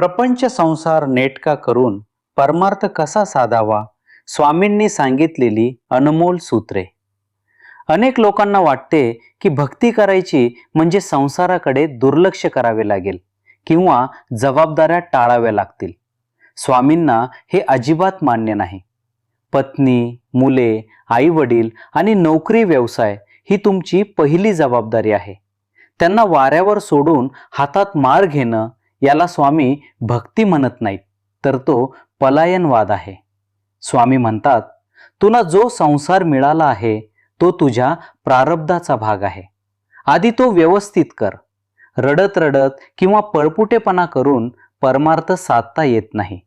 प्रपंच संसार नेटका करून परमार्थ कसा साधावा, स्वामींनी सांगितलेली अनमोल सूत्रे. अनेक लोकांना वाटते की भक्ती करायची म्हणजे संसाराकडे दुर्लक्ष करावे लागेल किंवा जबाबदाऱ्या टाळाव्या लागतील. स्वामींना हे अजिबात मान्य नाही. पत्नी, मुले, आई वडील आणि नोकरी व्यवसाय ही तुमची पहिली जबाबदारी आहे. त्यांना वाऱ्यावर सोडून हातात मार घेणं याला स्वामी भक्ती म्हणत नाहीत, तर तो पलायनवाद आहे. स्वामी म्हणतात, तुला जो संसार मिळाला आहे तो तुझ्या प्रारब्धाचा भाग आहे. आधी तो व्यवस्थित कर. रडत रडत किंवा पळपुटेपणा करून परमार्थ साधता येत नाही.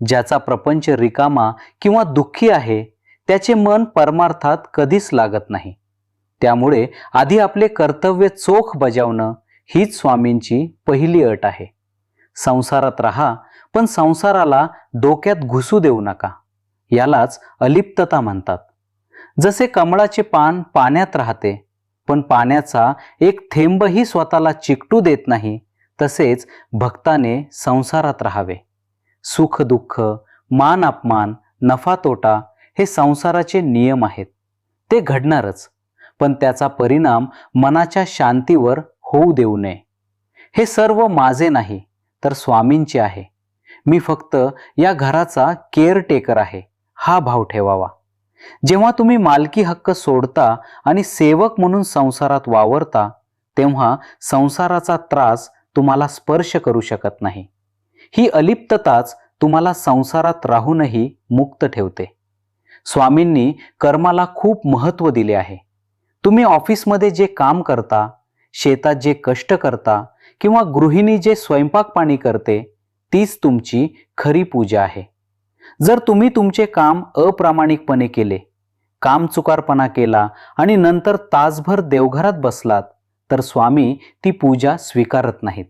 ज्याचा प्रपंच रिकामा किंवा दुःखी आहे त्याचे मन परमार्थात कधीच लागत नाही. त्यामुळे आधी आपले कर्तव्य चोख बजावणं हीच स्वामींची पहिली अट आहे. संसारात राहा, पण संसाराला डोक्यात घुसू देऊ नका. यालाच अलिप्तता म्हणतात. जसे कमळाचे पान पाण्यात राहते, पण पाण्याचा एक थेंबही स्वतःला चिकटू देत नाही, तसेच भक्ताने संसारात राहावे. सुख दुःख, मान अपमान, नफा तोटा हे संसाराचे नियम आहेत. ते घडणारच, पण त्याचा परिणाम मनाच्या शांतीवर होऊ देऊ नये. हे सर्व माझे नाही, तर स्वामींचे आहे. मी फक्त या घराचा केअरटेकर आहे, हा भाव ठेवावा. जेव्हा तुम्ही मालकी हक्क सोडता आणि सेवक म्हणून संसारात वावरता, तेव्हा संसाराचा त्रास तुम्हाला स्पर्श करू शकत नाही. ही अलिप्तताच तुम्हाला संसारात राहूनही मुक्त ठेवते. स्वामींनी कर्माला खूप महत्त्व दिले आहे. तुम्ही ऑफिसमध्ये जे काम करता, शेतात जे कष्ट करता किंवा गृहिणी जे स्वयंपाक पाणी करते, तीच तुमची खरी पूजा आहे. जर तुम्ही तुमचे काम अप्रामाणिकपणे केले, कामचुकारपणा केला आणि नंतर तासभर देवघरात बसलात, तर स्वामी ती पूजा स्वीकारत नाहीत.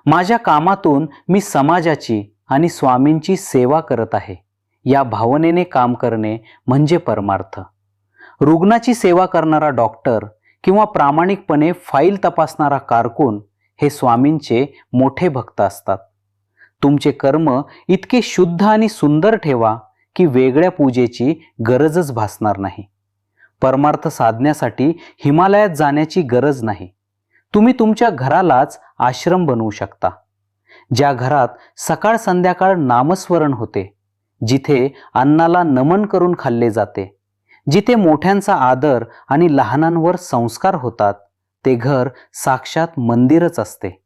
माझ्या कामातून मी समाजाची आणि स्वामींची सेवा करत आहे, या भावनेने काम करणे म्हणजे परमार्थ. रुग्णाची सेवा करणारा डॉक्टर किंवा प्रामाणिकपणे फाईल तपासणारा कारकून हे स्वामींचे मोठे भक्त असतात. तुमचे कर्म इतके शुद्ध आणि सुंदर ठेवा की वेगळ्या पूजेची गरजच भासणार नाही. परमार्थ साधण्यासाठी हिमालयात जाण्याची गरज नाही. तुम्ही तुमच्या घरालाच आश्रम बनवू शकता. ज्या घरात सकाळ संध्याकाळ नामस्मरण होते, जिथे अन्नाला नमन करून खाल्ले जाते, जिथे मोठ्यांचा आदर आणि लहानांवर संस्कार होतात, ते घर साक्षात मंदिरच असते.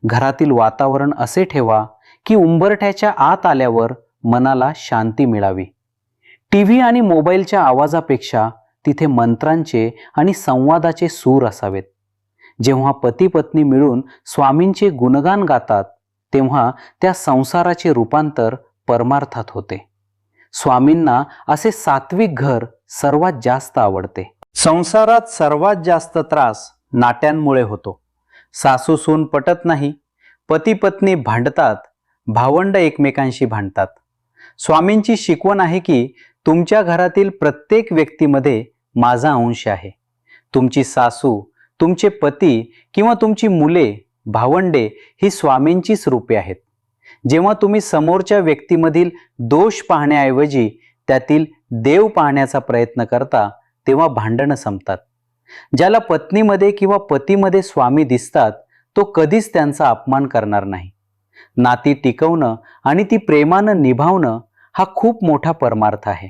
घरातील वातावरण असे ठेवा की उंबरठ्याच्या आत आल्यावर मनाला शांती मिळावी. टीव्ही आणि मोबाईलच्या आवाजापेक्षा तिथे मंत्रांचे आणि संवादाचे सूर असावेत. जेव्हा पती पत्नी मिळून स्वामींचे गुणगान गातात, तेव्हा त्या संसाराचे रूपांतर परमार्थात होते. स्वामींना असे सात्विक घर सर्वात जास्त आवडते. संसारात सर्वात जास्त त्रास नाट्यांमुळे होतो. सासू सून पटत नाही, पती पत्नी भांडतात, भावंड एकमेकांशी भांडतात. स्वामींची शिकवण आहे की तुमच्या घरातील प्रत्येक व्यक्तीमध्ये माझा अंश आहे. तुमची सासू, तुमचे पती किंवा तुमची मुले, भावंडे ही स्वामींचीच रूपे आहेत. जेव्हा तुम्ही समोरच्या व्यक्तीमधील दोष पाहण्याऐवजी त्यातील देव पाहण्याचा प्रयत्न करता, तेव्हा भांडणं संपतात. ज्याला पत्नीमध्ये किंवा पतीमध्ये स्वामी दिसतात, तो कधीच त्यांचा अपमान करणार नाही. नाती टिकवणं आणि ती प्रेमानं निभावणं हा खूप मोठा परमार्थ आहे.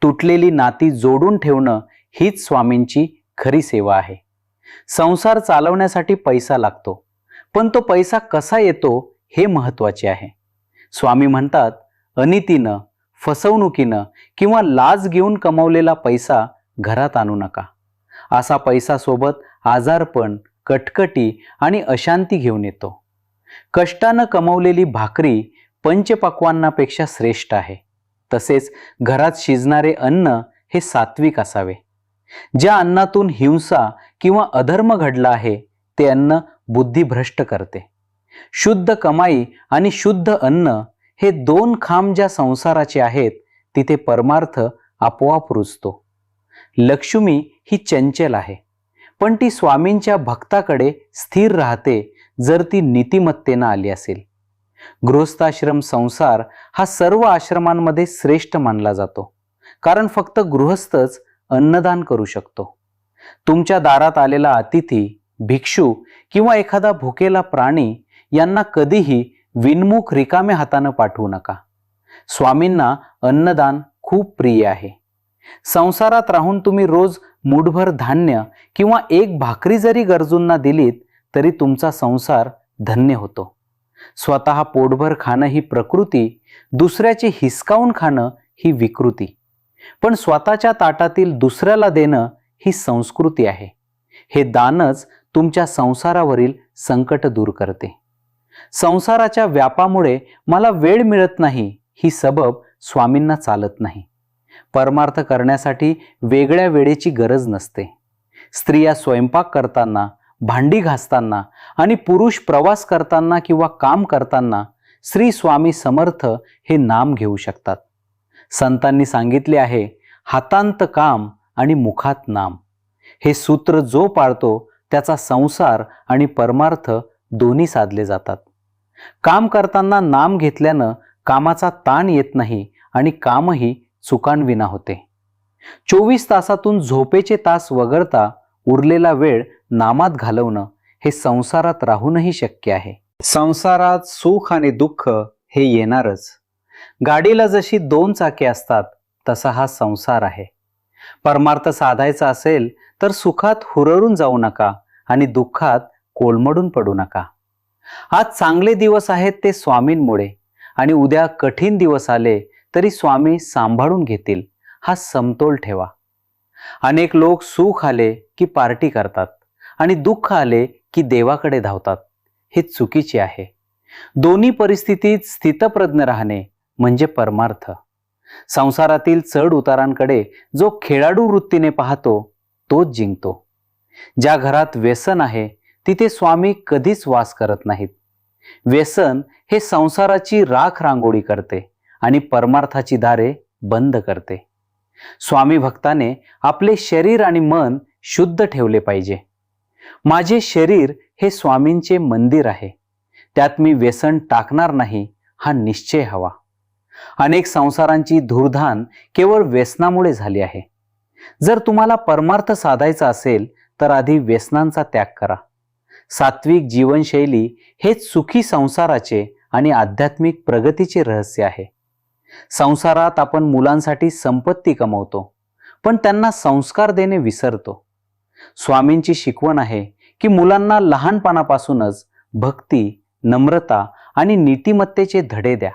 तुटलेली नाती जोडून ठेवणं हीच स्वामींची खरी सेवा आहे. संसार चालवण्यासाठी पैसा लागतो, पण तो पैसा कसा येतो हे महत्त्वाचे आहे. स्वामी म्हणतात, अनितीनं, फसवणुकीनं किंवा लाच घेऊन कमावलेला पैसा घरात आणू नका. असा पैसा सोबत आजारपण, कटकटी आणि अशांती घेऊन येतो. कष्टानं कमावलेली भाकरी पंचपक्वान्नापेक्षा श्रेष्ठ आहे. तसेच घरात शिजणारे अन्न हे सात्विक असावे. ज्या अन्नातून हिंसा किंवा अधर्म घडला आहे, ते अन्न बुद्धिभ्रष्ट करते. शुद्ध कमाई आणि शुद्ध अन्न हे दोन खांब ज्या संसाराचे आहेत, तिथे परमार्थ आपोआप रुजतो. लक्ष्मी ही चंचल आहे, पण ती स्वामींच्या भक्ताकडे स्थिर राहते जर ती नीतिमत्तेनं आली असेल. गृहस्थाश्रम संसार हा सर्व आश्रमांमध्ये श्रेष्ठ मानला जातो, कारण फक्त गृहस्थच अन्नदान करू शकतो. तुमच्या दारात आलेला अतिथी, भिक्षू किंवा एखादा भुकेला प्राणी यांना कधीही विनमुख रिकाम्या हातानं पाठवू नका. स्वामींना अन्नदान खूप प्रिय आहे. संसारात राहून तुम्ही रोज मूठभर धान्य किंवा एक भाकरी जरी गरजूंना दिलीत तरी तुमचा संसार धन्य होतो. स्वतः पोटभर खाणं ही प्रकृती, दुसऱ्याचे हिसकावून खाणं ही विकृती, पण स्वतःच्या ताटातील दुसऱ्याला देणं ही संस्कृती आहे. हे दानच तुमच्या संसारावरील संकट दूर करते. संसाराच्या व्यापामुळे मला वेळ मिळत नाही ही सबब स्वामींना चालत नाही. परमार्थ करण्यासाठी वेगळ्या वेळेची गरज नसते. स्त्रिया स्वयंपाक करताना, भांडी घासताना आणि पुरुष प्रवास करताना किंवा काम करताना श्री स्वामी समर्थ हे नाम घेऊ शकतात. संतांनी सांगितले आहे, हातांत काम आणि मुखात नाम. हे सूत्र जो पाळतो त्याचा संसार आणि परमार्थ दोन्ही साधले जातात. काम करताना नाम घेतल्यानं कामाचा ताण येत नाही आणि कामही चुकांविना होते. 24 तासातून झोपेचे तास वगळता उरलेला वेळ नामात घालवणं हे संसारात राहूनही शक्य आहे. संसारात सुख आणि दुःख हे येणारच. गाडीला जशी 2 चाके असतात तसा हा संसार आहे. परमार्थ साधायचा असेल तर सुखात हुरळून जाऊ नका आणि दुःखात कोलमडून पडू नका. आज चांगले दिवस आहेत ते स्वामींमुळे आणि उद्या कठीण दिवस आले तरी स्वामी सांभाळून घेतील, हा समतोल ठेवा. अनेक लोक सुख आले की पार्टी करतात आणि दुःख आले की देवाकडे धावतात. हे चुकीचे आहे. दोन्ही परिस्थितीत स्थितप्रज्ञ राहणे म्हणजे परमार्थ. संसारातील चढ उतारांकडे जो खेळाडू वृत्तीने पाहतो तोच जिंकतो. ज्या घरात व्यसन आहे तिथे स्वामी कधीच वास करत नाहीत. व्यसन हे संसाराची राख रांगोळी करते आणि परमार्थाची दारे बंद करते. स्वामी भक्ताने आपले शरीर आणि मन शुद्ध ठेवले पाहिजे. माझे शरीर हे स्वामींचे मंदिर आहे, त्यात मी व्यसन टाकणार नाही हा निश्चय हवा. अनेक संसारांची धूर्धान केवळ व्यसनामुळे झाली आहे. जर तुम्हाला परमार्थ साधायचा असेल तर आधी व्यसनांचा त्याग करा. सात्विक जीवनशैली हेच सुखी संसाराचे आणि आध्यात्मिक प्रगतीचे रहस्य आहे. संसारात आपण मुलांसाठी संपत्ती कमवतो, पण त्यांना संस्कार देणे विसरतो. स्वामींची शिकवण आहे की मुलांना लहानपणापासूनच भक्ती, नम्रता आणि नीतिमत्तेचे धडे द्या.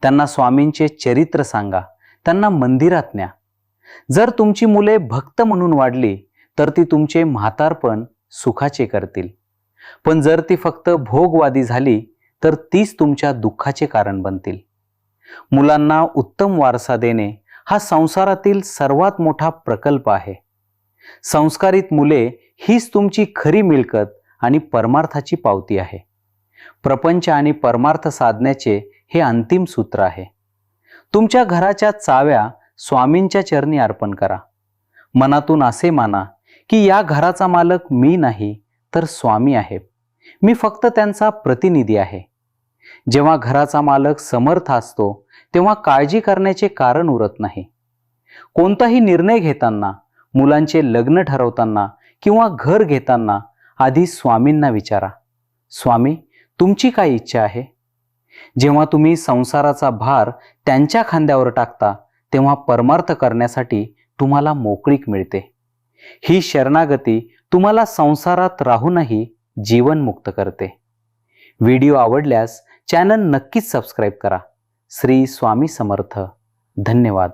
त्यांना स्वामींचे चरित्र सांगा, त्यांना मंदिरात न्या. जर तुमची मुले भक्त म्हणून वाढली तर ती तुमचे म्हातारपण सुखाचे करतील, पण जर ती फक्त भोगवादी झाली तर तीच तुमच्या दुःखाचे कारण बनतील. मुलांना उत्तम वारसा देणे हा संसारातील सर्वात मोठा प्रकल्प आहे. संस्कारित मुले हीच तुमची खरी मिळकत आणि परमार्थाची पावती आहे. प्रपंच आणि परमार्थ साधण्याचे हे अंतिम सूत्र आहे. तुमच्या घराच्या चाव्या स्वामींच्या चरणी अर्पण करा. मनातून असे माना की या घराचा मालक मी नाही तर स्वामी आहे. मी फक्त त्यांचा प्रतिनिधी आहे. जेव्हा घराचा मालक समर्थ असतो तेव्हा काळजी करण्याचे कारण उरत नाही. कोणताही निर्णय घेताना, मुलांचे लग्न ठरवताना किंवा घर घेताना आधी स्वामींना विचारा, स्वामी तुमची काय इच्छा आहे? जेव्हा तुम्ही संसाराचा भार त्यांच्या खांद्यावर टाकता तेव्हा परमार्थ करण्यासाठी तुम्हाला मोकळीक मिळते. ही शरणागती तुम्हाला संसारात राहूनही जीवनमुक्त करते. व्हिडिओ आवडल्यास चॅनल नक्कीच सबस्क्राईब करा. श्री स्वामी समर्थ. धन्यवाद.